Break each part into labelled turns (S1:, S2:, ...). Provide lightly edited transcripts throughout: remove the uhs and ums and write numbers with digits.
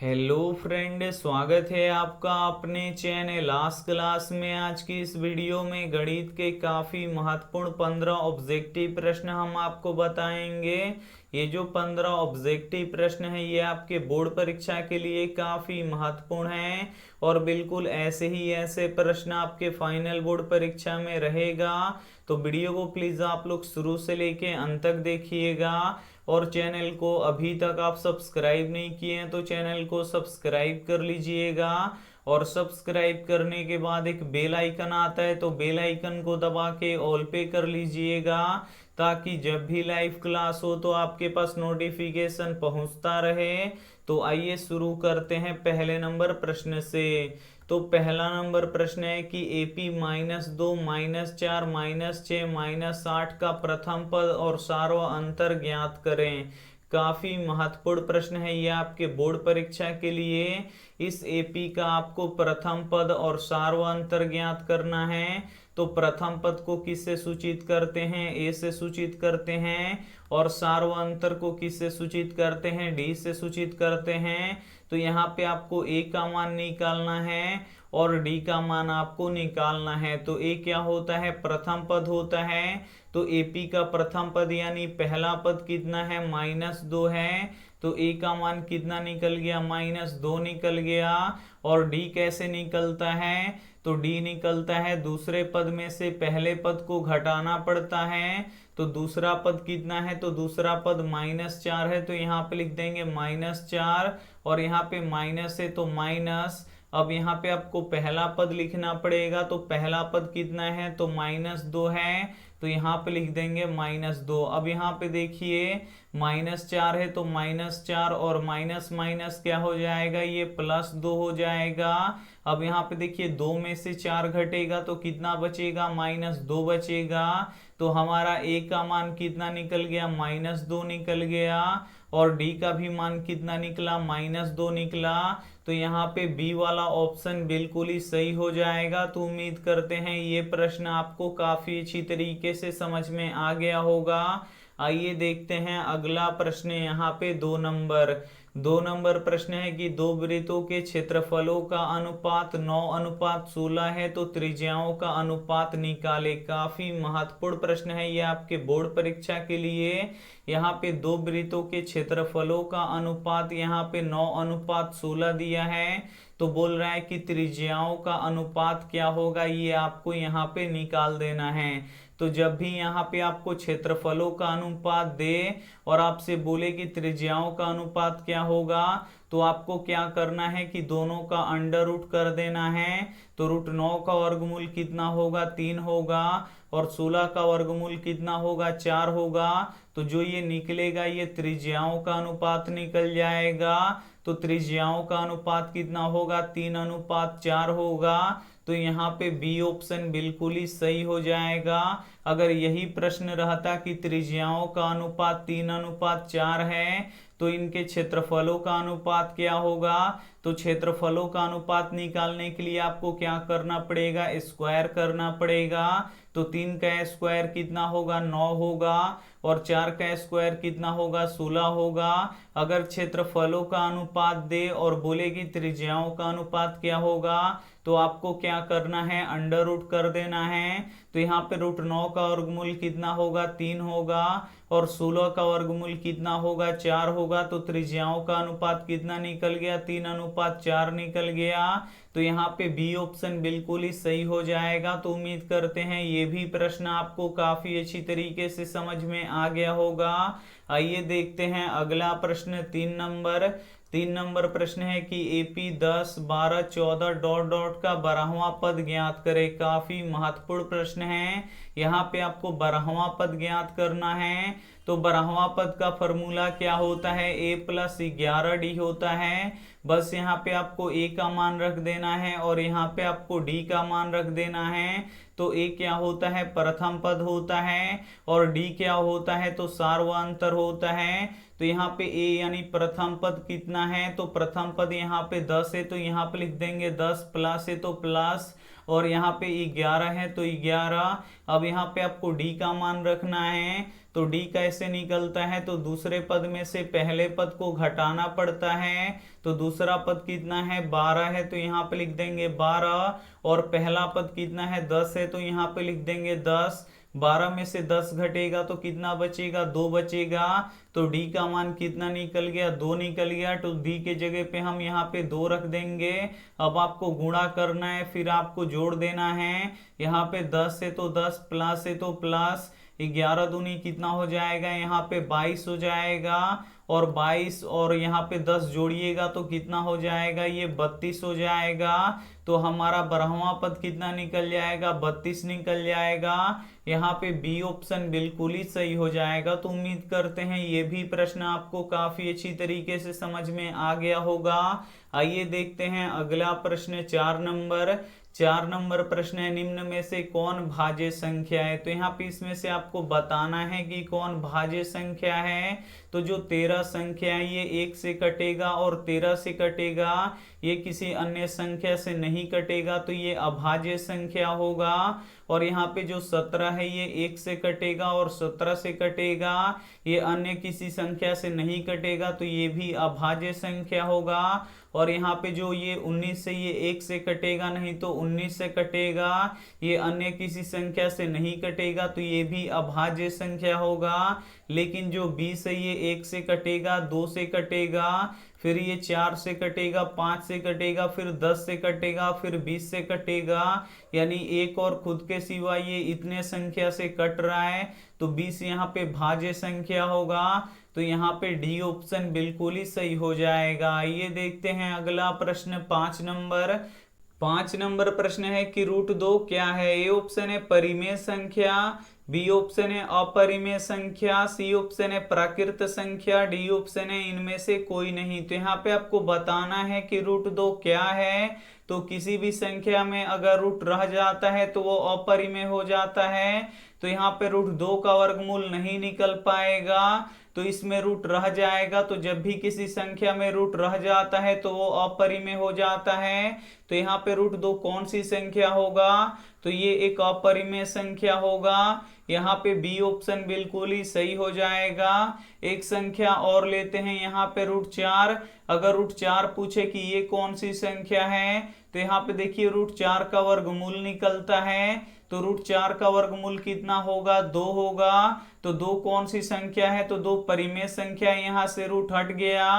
S1: Hello friend, स्वागत है आपका अपने चैनल लास्ट क्लास में। आज की इस वीडियो में गणित के काफ़ी महत्वपूर्ण 15 ऑब्जेक्टिव प्रश्न हम आपको बताएंगे। ये जो 15 ऑब्जेक्टिव प्रश्न है ये आपके बोर्ड परीक्षा के लिए काफ़ी महत्वपूर्ण हैं और बिल्कुल ऐसे ही ऐसे प्रश्न आपके फाइनल बोर्ड परीक्षा में रहेगा। तो वीडियो को प्लीज़ आप लोग शुरू से लेके अंत तक देखिएगा और चैनल को अभी तक आप सब्सक्राइब नहीं किए हैं तो चैनल को सब्सक्राइब कर लीजिएगा। और सब्सक्राइब करने के बाद एक बेल आइकन आता है तो बेल आइकन को दबा के ऑल पे कर लीजिएगा, ताकि जब भी लाइव क्लास हो तो आपके पास नोटिफिकेशन पहुंचता रहे। तो आइए शुरू करते हैं पहले नंबर प्रश्न से। तो पहला नंबर प्रश्न है कि AP -2 -4 -6 -8 का प्रथम पद और सार्व अंतर ज्ञात करें। काफी महत्वपूर्ण प्रश्न है ये आपके बोर्ड परीक्षा के लिए। इस AP का आपको प्रथम पद और सार्व अंतर ज्ञात करना है। तो प्रथम पद को किससे सूचित करते हैं? A से सूचित करते हैं। और सार्व अंतर को किससे सूचित करते हैं? D से सूचित करते हैं। तो यहाँ पे आपको A का मान निकालना है और D का मान आपको निकालना है। तो A क्या होता है? प्रथम पद होता है। तो AP का प्रथम पद यानी पहला पद कितना है? -2 है। तो A का मान कितना निकल गया? -2 निकल गया। और D कैसे निकलता है? तो D निकलता है दूसरे पद में से पहले पद को घटाना पड़ता है। तो दूसरा पद कितना है? तो दूसरा पद -4 है। तो यहाँ पे लिख देंगे -4 और यहाँ पे माइनस है तो माइनस। अब यहाँ पे आपको पहला पद लिखना पड़ेगा। तो पहला पद कितना है? तो -2 है। तो यहाँ पे लिख देंगे -2। अब यहाँ पे देखिए -4 है तो -4 और माइनस माइनस क्या हो जाएगा? ये +2 हो जाएगा। अब यहाँ पे देखिए 2 में से 4 घटेगा तो कितना बचेगा? -2 बचेगा। तो हमारा A का मान कितना निकल गया? -2 निकल गया। और D का भी मान कितना निकला? -2 निकला। तो यहाँ पे B वाला ऑप्शन बिल्कुल ही सही हो जाएगा। तो उम्मीद करते हैं ये प्रश्न आपको काफी अच्छी तरीके से समझ में आ गया होगा। आइए देखते हैं अगला प्रश्न। यहाँ पे 2 नंबर प्रश्न है कि दो वृत्तों के क्षेत्रफलों का अनुपात 9:16 है, तो त्रिज्याओं का अनुपात निकाले। काफी महत्वपूर्ण प्रश्न है ये आपके बोर्ड परीक्षा के लिए। यहाँ पे दो वृत्तों के क्षेत्रफलों का अनुपात यहाँ पे 9:16 दिया है। तो बोल रहा है कि त्रिज्याओं का अनुपात क्या होगा, ये आपको यहाँ पे निकाल देना है। तो जब भी यहाँ पे आपको क्षेत्रफलों का अनुपात दे और आपसे बोले कि त्रिज्याओं का अनुपात क्या होगा, तो आपको क्या करना है कि दोनों का अंडर रूट कर देना है। तो √9 का वर्गमूल कितना होगा? 3 होगा। और 16 का वर्गमूल कितना होगा? 4 होगा। तो जो ये निकलेगा ये त्रिज्याओं का अनुपात निकल जाएगा। तो त्रिज्याओं का अनुपात कितना होगा? 3:4 होगा। तो यहाँ पे बी ऑप्शन बिल्कुल ही सही हो जाएगा। अगर यही प्रश्न रहता कि त्रिज्याओं का अनुपात 3:4 है तो इनके क्षेत्रफलों का अनुपात क्या होगा, तो क्षेत्रफलों का अनुपात निकालने के लिए आपको क्या करना पड़ेगा? स्क्वायर करना पड़ेगा। तो 3 का स्क्वायर कितना होगा? 9 होगा। और 4 का स्क्वायर कितना होगा? 16 होगा। अगर क्षेत्रफलों का अनुपात दे और बोले कि त्रिज्याओं का अनुपात क्या होगा, तो आपको क्या करना है? अंडर रूट कर देना है। तो यहाँ पे √9 का वर्गमूल कितना होगा? 3 होगा। और 16 का वर्गमूल कितना होगा? 4 होगा। तो त्रिज्याओं का अनुपात कितना निकल गया? 3:4 निकल गया। तो यहाँ पे बी ऑप्शन बिल्कुल ही सही हो जाएगा। तो उम्मीद करते हैं ये भी प्रश्न आपको काफी अच्छी तरीके से समझ में आ गया होगा। आइए देखते हैं अगला प्रश्न। 3 नंबर प्रश्न है कि AP 10 12 14 डॉट डॉट का 12वां पद ज्ञात करे। काफी महत्वपूर्ण प्रश्न है। यहाँ पे आपको 12वां पद ज्ञात करना है। तो 12वां पद का फॉर्मूला क्या होता है? A + 11D होता है। बस यहाँ पे आपको A का मान रख देना है और यहाँ पे आपको D का मान रख देना है। तो A क्या होता है? प्रथम पद होता है। और D क्या होता है? तो सार्वंतर होता है। तो यहाँ पे A यानी प्रथम पद कितना है? तो प्रथम पद यहाँ पे 10 है। तो यहाँ पे लिख देंगे 10, प्लस है तो प्लस। और यहाँ पे 11 है तो 11। अब यहाँ पे आपको D का मान रखना है। तो डी कैसे निकलता है, तो दूसरे पद में से पहले पद को घटाना पड़ता है। तो दूसरा पद कितना है 12 है, तो यहाँ पे लिख देंगे 12, और पहला पद कितना है 10 है, तो यहाँ पे लिख देंगे 10। 12 में से 10 घटेगा तो कितना बचेगा, 2 बचेगा। तो डी का मान कितना निकल गया, 2 निकल गया। तो डी के जगह पे हम यहाँ पे 2 रख देंगे। अब आपको गुणा करना है, फिर आपको जोड़ देना है। यहाँ पे 10 है तो 10, प्लस है तो प्लस, 11 दूनी कितना हो जाएगा, यहाँ पे 22 हो जाएगा। और 22 और यहाँ पे 10 जोड़िएगा तो कितना हो जाएगा, ये 32 हो जाएगा। तो हमारा 12वां पद कितना निकल जाएगा, 32 निकल जाएगा। यहाँ पे बी ऑप्शन बिल्कुल ही सही हो जाएगा। तो उम्मीद करते हैं ये भी प्रश्न आपको काफी अच्छी तरीके से समझ में आ गया होगा। आइए देखते हैं अगला प्रश्न 4 नंबर प्रश्न है, निम्न में से कौन भाज्य संख्या है। तो यहाँ पे इसमें से आपको बताना है कि कौन भाज्य संख्या है। तो जो 13 संख्या है ये 1 से कटेगा, और 13 से कटेगा, ये किसी अन्य संख्या से नहीं कटेगा, तो ये अभाज्य संख्या होगा। और यहाँ पे जो 17 है ये 1 से कटेगा और 17 से कटेगा, ये अन्य किसी संख्या से नहीं कटेगा, तो ये भी अभाज्य संख्या होगा। और यहाँ पे जो ये 19 से ये 1 से कटेगा नहीं, तो 19 से कटेगा, ये अन्य किसी संख्या से नहीं कटेगा, तो ये भी अभाज्य संख्या होगा। लेकिन जो 20 है ये 1 से कटेगा, 2 से कटेगा, फिर ये 4 से कटेगा, 5 से कटेगा, फिर 10 से कटेगा, फिर 20 से कटेगा, यानी एक और खुद के सिवा ये इतने संख्या से कट रहा है, तो 20 यहाँ पे भाज्य संख्या होगा। तो यहाँ पे डी ऑप्शन बिल्कुल ही सही हो जाएगा। ये देखते हैं अगला प्रश्न 5 नंबर प्रश्न है कि √2 क्या है। ए ऑप्शन है परिमेय संख्या, बी ऑप्शन है अपरिमेय संख्या, सी ऑप्शन है प्राकृत संख्या, डी ऑप्शन है इनमें से कोई नहीं। तो यहाँ पे आपको बताना है कि √2 क्या है। तो किसी भी संख्या में अगर रूट रह जाता है तो वो अपरिमेय हो जाता है। तो यहाँ पे √2 का वर्गमूल नहीं निकल पाएगा, तो इसमें रूट रह जाएगा। तो जब भी किसी संख्या में रूट रह जाता है तो वो अपरिमेय हो जाता है। तो यहाँ पे √2 कौन सी संख्या होगा, तो ये एक अपरिमेय संख्या होगा। यहाँ पे बी ऑप्शन बिल्कुल ही सही हो जाएगा। एक संख्या और लेते हैं, यहाँ पे √4। अगर √4 पूछे कि ये कौन सी संख्या है, तो यहाँ पे देखिए √4 का वर्गमूल निकलता है। तो √4 का वर्गमूल कितना होगा, 2 होगा। तो 2 कौन सी संख्या है, तो 2 परिमेय संख्या, यहाँ से रूट हट गया।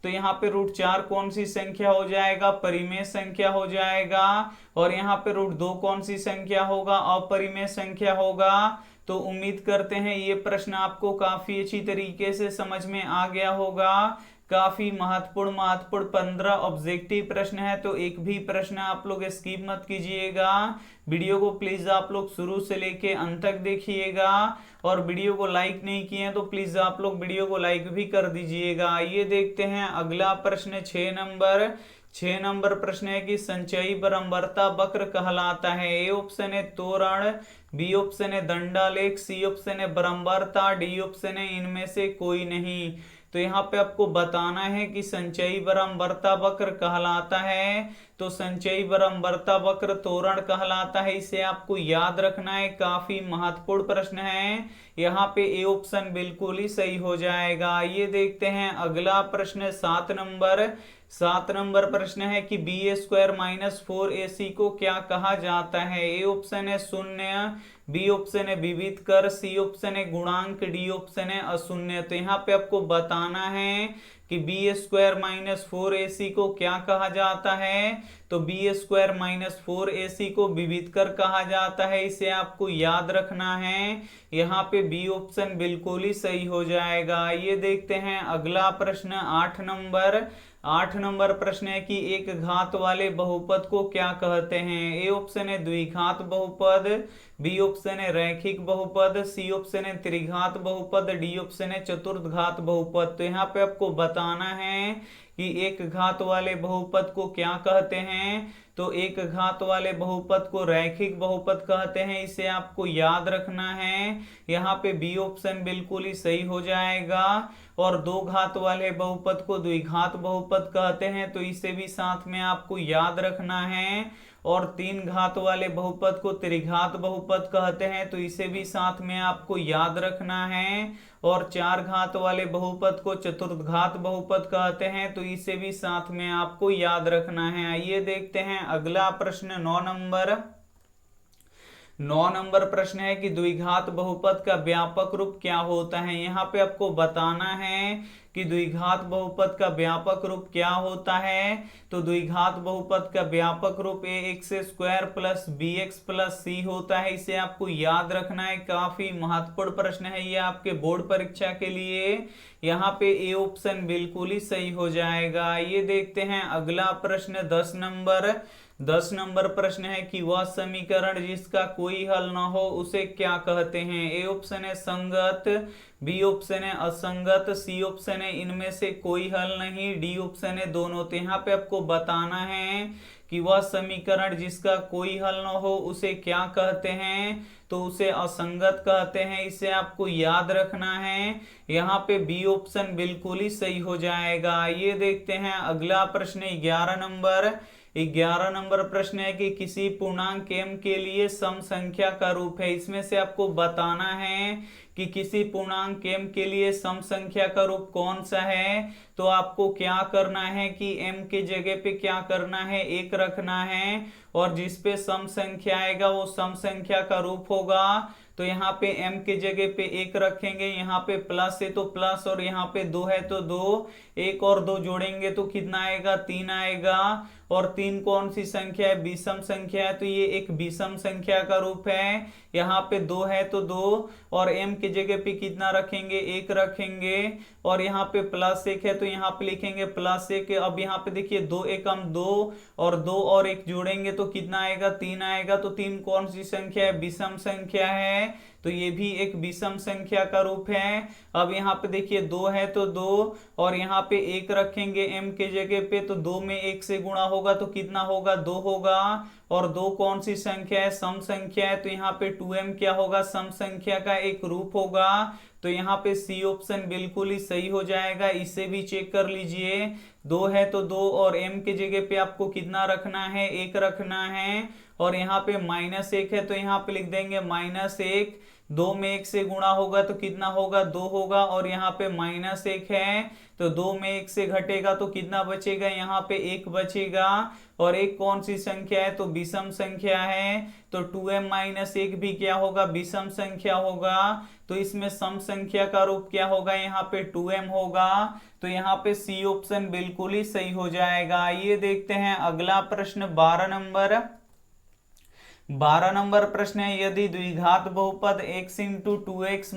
S1: तो यहाँ पे √4 कौन सी संख्या हो जाएगा, परिमेय संख्या हो जाएगा। और यहाँ पे √2 कौन सी संख्या होगा, अपरिमेय संख्या होगा। तो उम्मीद करते हैं ये प्रश्न आपको काफी अच्छी तरीके से समझ में आ गया होगा। काफी महत्वपूर्ण 15 ऑब्जेक्टिव प्रश्न है, तो एक भी प्रश्न आप लोग स्किप मत कीजिएगा। वीडियो को प्लीज आप लोग शुरू से लेके अंत तक देखिएगा, और वीडियो को लाइक नहीं किए हैं तो प्लीज आप लोग वीडियो को लाइक भी कर दीजिएगा। ये देखते हैं अगला प्रश्न 6 नंबर प्रश्न है कि संचयी बारंबारता वक्र कहलाता है। ए ऑप्शन है त्वरण, बी ऑप्शन है दंडालेख, सी ऑप्शन है बारंबारता, डी ऑप्शन है इनमें से कोई नहीं। तो यहाँ पे आपको बताना है कि संचयी बारंबारता वक्र कहलाता है। तो संचयी बारंबारता वक्र त्वरण कहलाता है, इसे आपको याद रखना है, काफी महत्वपूर्ण प्रश्न है। यहाँ पे ए ऑप्शन बिल्कुल ही सही हो जाएगा। ये देखते हैं अगला प्रश्न 7 नंबर प्रश्न है कि b² - 4ac को क्या कहा जाता है। ए ऑप्शन है शून्य, बी ऑप्शन है विविध कर, सी ऑप्शन है गुणांक, डी ऑप्शन है अशून्य। तो यहाँ पे आपको बताना है कि b² - 4ac को क्या कहा जाता है। तो b² - 4ac को विविध कर कहा जाता है, इसे आपको याद रखना है। यहाँ पे बी ऑप्शन बिल्कुल ही सही हो जाएगा। ये देखते हैं अगला प्रश्न 8 नंबर प्रश्न है कि एक घात वाले बहुपद को क्या कहते हैं। ए ऑप्शन है द्विघात बहुपद, बी ऑप्शन है रैखिक बहुपद, सी ऑप्शन है त्रिघात बहुपद, डी ऑप्शन है चतुर्घात बहुपद। तो यहाँ पे आपको बताना है कि एक घात वाले बहुपद को क्या कहते हैं। तो एक घात वाले बहुपद को रैखिक बहुपद कहते हैं, इसे आपको याद रखना है। यहाँ पे बी ऑप्शन बिल्कुल ही सही हो जाएगा। और 2 घात वाले बहुपद को द्विघात बहुपद कहते हैं, तो इसे भी साथ में आपको याद रखना है। और 3 घात वाले बहुपद को त्रिघात बहुपद कहते हैं, तो इसे भी साथ में आपको याद रखना है। और 4 घात वाले बहुपद को चतुर्घात बहुपद कहते हैं, तो इसे भी साथ में आपको याद रखना है। आइए देखते हैं अगला प्रश्न 9 नंबर प्रश्न है कि द्विघात बहुपद का व्यापक रूप क्या होता है। यहाँ पे आपको बताना है कि द्विघात बहुपद का व्यापक रूप क्या होता है। तो द्विघात बहुपद का व्यापक रूप ax² plus bx plus c होता है। इसे आपको याद रखना है, काफी महत्वपूर्ण प्रश्न है ये आपके बोर्ड परीक्षा के लिए। यहाँ पे ए ऑप्शन बिल्कुल ही सही हो जाएगा। ये देखते हैं अगला प्रश्न 10 नंबर प्रश्न है कि वह समीकरण जिसका कोई हल ना हो उसे क्या कहते हैं। ए ऑप्शन है संगत, बी ऑप्शन है असंगत, सी ऑप्शन है इनमें से कोई हल नहीं, डी ऑप्शन है दोनों। तो यहाँ पे आपको बताना है कि वह समीकरण जिसका कोई हल न हो उसे क्या कहते हैं। तो उसे असंगत कहते हैं, इसे आपको याद रखना है। यहाँ पे बी ऑप्शन बिल्कुल ही सही हो जाएगा। ये देखते हैं अगला प्रश्न 11 नंबर प्रश्न है कि किसी पूर्णांक m के लिए सम संख्या का रूप है। इसमें से आपको बताना है कि किसी पूर्णांक m के लिए सम संख्या का रूप कौन सा है। तो आपको क्या करना है कि m के जगह पे क्या करना है, 1 रखना है, और जिस पे सम संख्या आएगा वो सम संख्या का रूप होगा। तो यहाँ पे m के जगह पे 1 रखेंगे, यहाँ पे प्लस है तो प्लस, और यहाँ पे 2 है तो 2, 1 और 2 जोड़ेंगे तो कितना आएगा, 3 आएगा। और 3 कौन सी संख्या है, विषम संख्या है, तो ये एक विषम संख्या का रूप है। यहाँ पे 2 है तो 2, और m के जगह पे कितना रखेंगे, 1 रखेंगे, और यहाँ पे प्लस 1 है तो यहाँ पे लिखेंगे प्लस 1। अब यहाँ पे देखिए 2 एकम 2, और 2 और 1 जोड़ेंगे तो कितना आएगा, 3 आएगा। तो 3 कौन सी संख्या है, विषम संख्या है, तो ये भी एक विषम संख्या का रूप है। अब यहाँ पे देखिए 2 है तो 2, और यहाँ पे 1 रखेंगे m के जगह पे, तो 2 में 1 से गुणा होगा तो कितना होगा, 2 होगा। और 2 कौन सी संख्या है, सम संख्या है, तो यहाँ पे 2m क्या होगा, सम संख्या का एक रूप होगा। तो यहाँ पे सी ऑप्शन बिल्कुल ही सही हो जाएगा। इसे भी चेक कर लीजिए, 2 है तो 2, और m के जगह पे आपको कितना रखना है, 1 रखना है, और यहाँ पे -1 है तो यहाँ पे लिख देंगे -1। 2 में 1 से गुणा होगा तो कितना होगा, 2 होगा, और यहाँ पे -1 है तो 2 में 1 से घटेगा तो कितना बचेगा, यहाँ पे 1 बचेगा। और 1 कौन सी संख्या है, तो विषम संख्या है, तो 2m - 1 भी क्या होगा, विषम संख्या होगा। तो इसमें सम संख्या का रूप क्या होगा, यहाँ पे 2m होगा। तो यहाँ पे सी ऑप्शन बिल्कुल ही सही हो जाएगा। ये देखते हैं अगला प्रश्न 12 नंबर प्रश्न है, यदि द्विघात बहुपद x × 2x -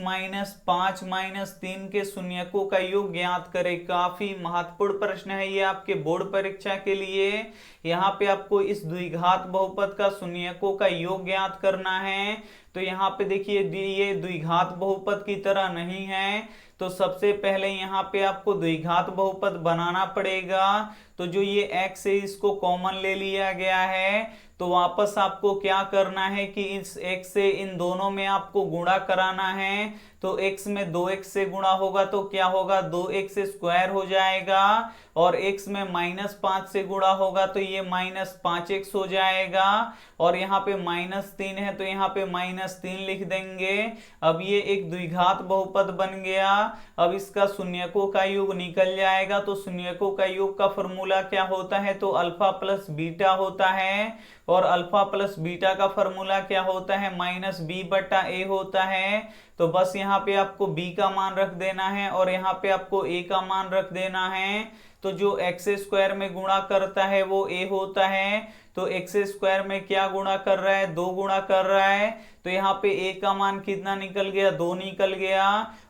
S1: 5 - 3 के शून्यकों का योग ज्ञात करें। काफी महत्वपूर्ण प्रश्न है ये आपके बोर्ड परीक्षा के लिए। यहाँ पे आपको इस द्विघात बहुपद का शून्यकों का योग ज्ञात करना है। तो यहाँ पे देखिए ये द्विघात बहुपद की तरह नहीं है, तो सबसे पहले यहाँ पे आपको द्विघात बहुपद बनाना पड़ेगा। तो जो ये x है इसको कॉमन ले लिया गया है, तो वापस आपको क्या करना है कि इस x से इन दोनों में आपको गुणा कराना है। तो x में 2x से गुणा होगा तो क्या होगा, 2x² हो जाएगा, और x में -5 से गुणा होगा तो ये -5x हो जाएगा, और यहाँ पे -3 है तो यहाँ पे -3 लिख देंगे। अब ये एक द्विघात बहुपद बन गया। अब इसका शून्यकों का योग निकल जाएगा। तो शून्यकों का योग का फॉर्मूला क्या होता है, तो अल्फा प्लस बीटा होता है, और अल्फा प्लस बीटा का फॉर्मूला क्या होता है, -b/a होता है। तो बस यहाँ पे आपको b का मान रख देना है, और यहाँ पे आपको a का मान रख देना है। तो जो x² में गुणा करता है वो a होता है। तो x² में क्या गुणा कर रहा है, 2 गुणा कर रहा है, तो यहाँ पे a का मान कितना निकल गया, 2 निकल गया।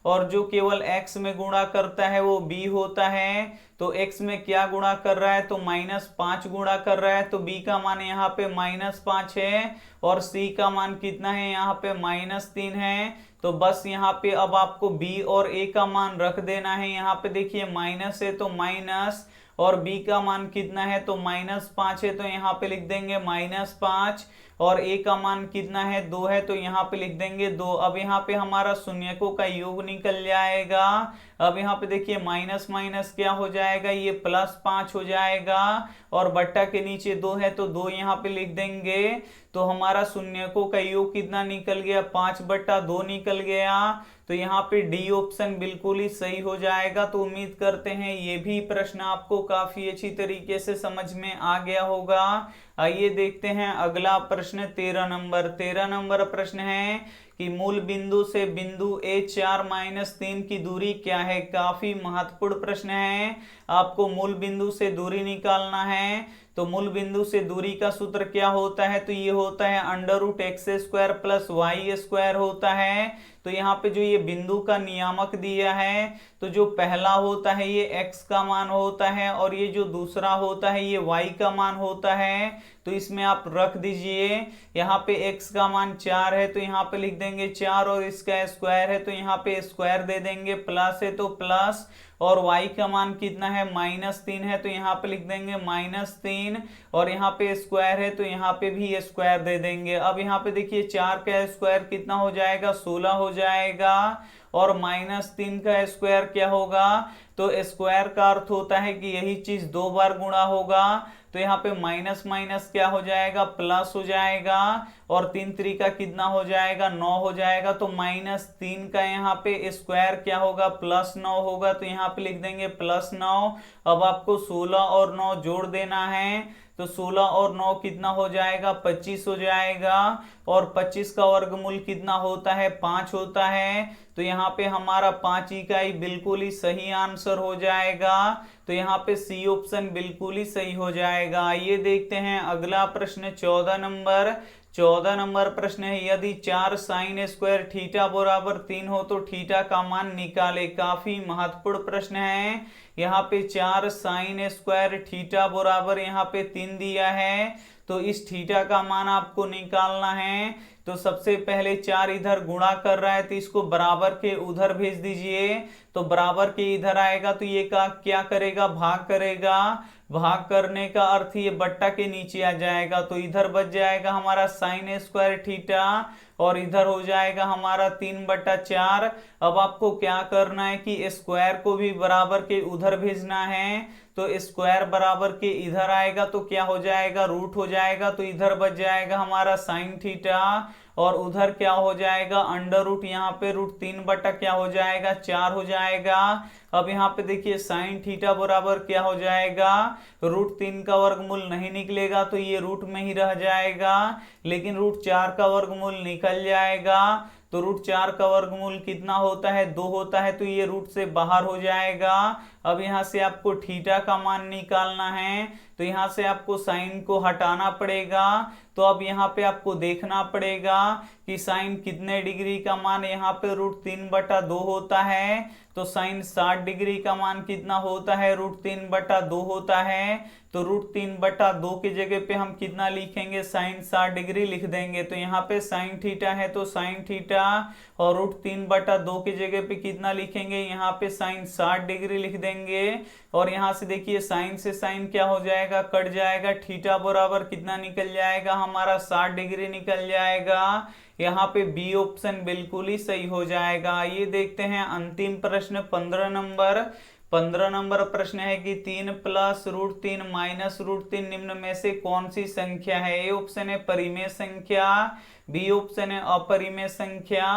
S1: और जो केवल x में गुणा करता है वो b होता है। तो x में क्या गुणा कर रहा है, तो -5 गुणा कर रहा है, तो b का मान यहाँ पे -5 है, और c का मान कितना है, यहाँ पे -3 है। तो बस यहाँ पे अब आपको b और a का मान रख देना है। यहाँ पे देखिए माइनस है तो माइनस, और बी का मान कितना है तो -5 है, तो यहाँ पे लिख देंगे -5, और ए का मान कितना है 2 है, तो यहाँ पे लिख देंगे 2। अब यहाँ पे हमारा शून्यकों का योग निकल जाएगा। अब यहाँ पे देखिए माइनस माइनस क्या हो जाएगा, ये +5 हो जाएगा, और बट्टा के नीचे 2 है तो 2 यहाँ पे लिख देंगे। तो हमारा शून्यकों का योग कितना निकल गया, 5/2 निकल गया। तो यहाँ पे डी ऑप्शन बिल्कुल ही सही हो जाएगा। तो उम्मीद करते हैं ये भी प्रश्न आपको काफी अच्छी तरीके से समझ में आ गया होगा। आइए देखते हैं अगला प्रश्न 13 नंबर। 13 नंबर प्रश्न है कि मूल बिंदु से बिंदु A4-3 की दूरी क्या है। काफी महत्वपूर्ण प्रश्न है, आपको मूल बिंदु से दूरी निकालना है। तो मूल बिंदु से दूरी का सूत्र क्या होता है, तो ये होता है √x² + y² होता है। तो यहाँ पे जो ये बिंदु का नियामक दिया है, तो जो पहला होता है ये x का मान होता है, और ये जो दूसरा होता है ये y का मान होता है। तो इसमें आप रख दीजिए, यहाँ पे x का मान 4 है तो यहाँ पे लिख देंगे 4, और इसका स्क्वायर है तो यहाँ पे स्क्वायर दे देंगे, प्लस है तो प्लस, और y का मान कितना है -3 है तो यहाँ पे लिख देंगे -3, और यहाँ पे स्क्वायर है तो यहाँ पे भी स्क्वायर दे देंगे। अब यहाँ पे देखिए 4 का स्क्वायर कितना हो जाएगा, 16 हो जाएगा, और -3 का स्क्वायर क्या होगा, तो स्क्वायर का अर्थ होता है कि यही चीज 2 बार गुणा होगा। तो यहाँ पे माइनस माइनस क्या हो जाएगा, प्लस हो जाएगा, और 3 3 कितना हो जाएगा, 9 हो जाएगा। तो -3 का यहाँ पे स्क्वायर क्या होगा, +9 होगा, तो यहाँ पे लिख देंगे +9। अब आपको 16 और 9 जोड़ देना है, तो 16 और 9 कितना हो जाएगा, 25 हो जाएगा, और 25 का वर्गमूल कितना होता है, 5 होता है। तो यहाँ पे हमारा 5 इकाई बिल्कुल ही सही आंसर हो जाएगा। तो यहाँ पे सी ऑप्शन बिल्कुल ही सही हो जाएगा। आइए देखते हैं अगला प्रश्न 14 नंबर। 14 नंबर प्रश्न है, यदि 4 sin² थीटा बराबर 3 हो तो थीटा का मान निकाले। काफी महत्वपूर्ण प्रश्न है। यहाँ पे 4 sin² थीटा बराबर यहाँ पे 3 दिया है, तो इस थीटा का मान आपको निकालना है। तो सबसे पहले 4 इधर गुणा कर रहा है तो इसको बराबर के उधर भेज दीजिए, तो बराबर के इधर आएगा तो ये का क्या करेगा, भाग करेगा। भाग करने का अर्थ ये बट्टा के नीचे आ जाएगा, तो इधर बच जाएगा हमारा sin² थीटा, और इधर हो जाएगा हमारा 3/4। अब आपको क्या करना है कि स्क्वायर को भी बराबर के उधर भेजना है, तो स्क्वायर बराबर के इधर आएगा तो क्या हो जाएगा, रूट हो जाएगा, तो इधर बच जाएगा हमारा sin थीटा, और उधर क्या हो जाएगा √, यहाँ पे √3 क्या हो जाएगा, 4 हो जाएगा। अब यहाँ पे देखिए sin थीटा बराबर क्या हो जाएगा, √3 का वर्गमूल नहीं निकलेगा तो ये रूट में ही रह जाएगा, लेकिन √4 का वर्गमूल निकल जाएगा। तो √4 का वर्गमूल कितना होता है, 2 होता है, तो ये रूट से बाहर हो जाएगा। अब यहाँ से आपको थीटा का मान निकालना है, तो यहाँ से आपको साइन को हटाना पड़ेगा। तो अब यहाँ पे आपको देखना पड़ेगा कि साइन कितने डिग्री का मान, यहाँ पे √3/2 होता है, तो साइन 60 डिग्री का मान कितना होता है, √3/2 होता है। तो √3/2 की जगह पे हम कितना लिखेंगे, साइन 60 डिग्री लिख देंगे। तो यहाँ पे साइन थीटा है तो साइन थीटा, और √3/2 की जगह पे कितना लिखेंगे, यहाँ पे साइन 60 डिग्री लिख देंगे। और यहाँ से देखिए साइन से साइन क्या हो जाएगा, कट जाएगा, थीटा बराबर कितना निकल जाएगा हमारा 60 डिग्री निकल जाएगा। यहाँ पे बी ऑप्शन बिल्कुल ही सही हो जाएगा। ये देखते हैं अंतिम प्रश्न 15 नंबर। 15 नंबर प्रश्न है कि 3 + √3 - √3 निम्न में से कौन सी संख्या है। ए ऑप्शन है परिमेय संख्या, बी ऑप्शन है अपरिमेय संख्या,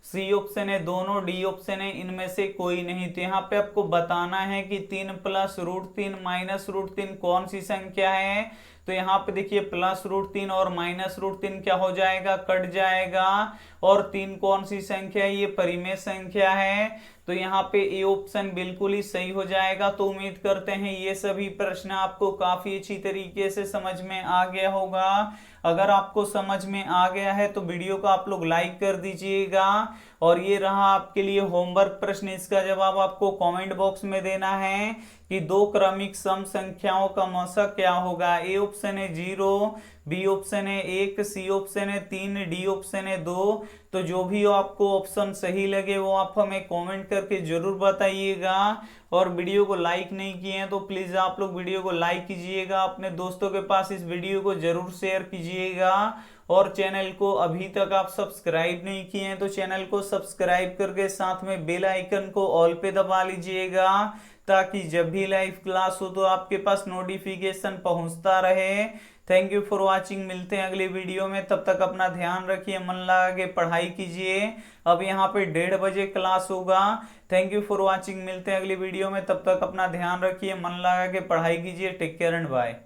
S1: सी ऑप्शन है दोनों, डी ऑप्शन है इनमें से कोई नहीं। तो यहाँ पे आपको बताना है कि 3 + √3 - √3 कौन सी संख्या है। तो यहाँ पे देखिए +√3 और -√3 क्या हो जाएगा, कट जाएगा। और 3 कौन सी संख्या है, ये परिमेय संख्या है। तो यहाँ पे ए ऑप्शन बिल्कुल ही सही हो जाएगा। तो उम्मीद करते हैं ये सभी प्रश्न आपको काफी अच्छी तरीके से समझ में आ गया होगा। अगर आपको समझ में आ गया है तो वीडियो को आप लोग लाइक कर दीजिएगा। और ये रहा आपके लिए होमवर्क प्रश्न, इसका जवाब आपको कमेंट बॉक्स में देना है कि 2 क्रमिक सम संख्याओं का मौसा क्या होगा। ए ऑप्शन है 0, बी ऑप्शन है 1, सी ऑप्शन है 3, डी ऑप्शन है 2। तो जो भी हो आपको ऑप्शन सही लगे वो आप हमें कमेंट करके जरूर बताइएगा। और वीडियो को लाइक नहीं किए हैं तो प्लीज आप लोग वीडियो को लाइक कीजिएगा, अपने दोस्तों के पास इस वीडियो को जरूर शेयर कीजिएगा। और चैनल को अभी तक आप सब्सक्राइब नहीं किए हैं तो चैनल को सब्सक्राइब करके साथ में बेल आइकन को ऑल पे दबा लीजिएगा, ताकि जब भी लाइव क्लास हो तो आपके पास नोटिफिकेशन पहुंचता रहे। थैंक यू फॉर वॉचिंग, मिलते हैं अगले वीडियो में। तब तक अपना ध्यान रखिए, मन लगा के पढ़ाई कीजिए। अब यहाँ पे 1:30 बजे क्लास होगा। थैंक यू फॉर वॉचिंग, मिलते हैं अगली वीडियो में। तब तक अपना ध्यान रखिए, मन लगा के पढ़ाई कीजिए। Take care and bye.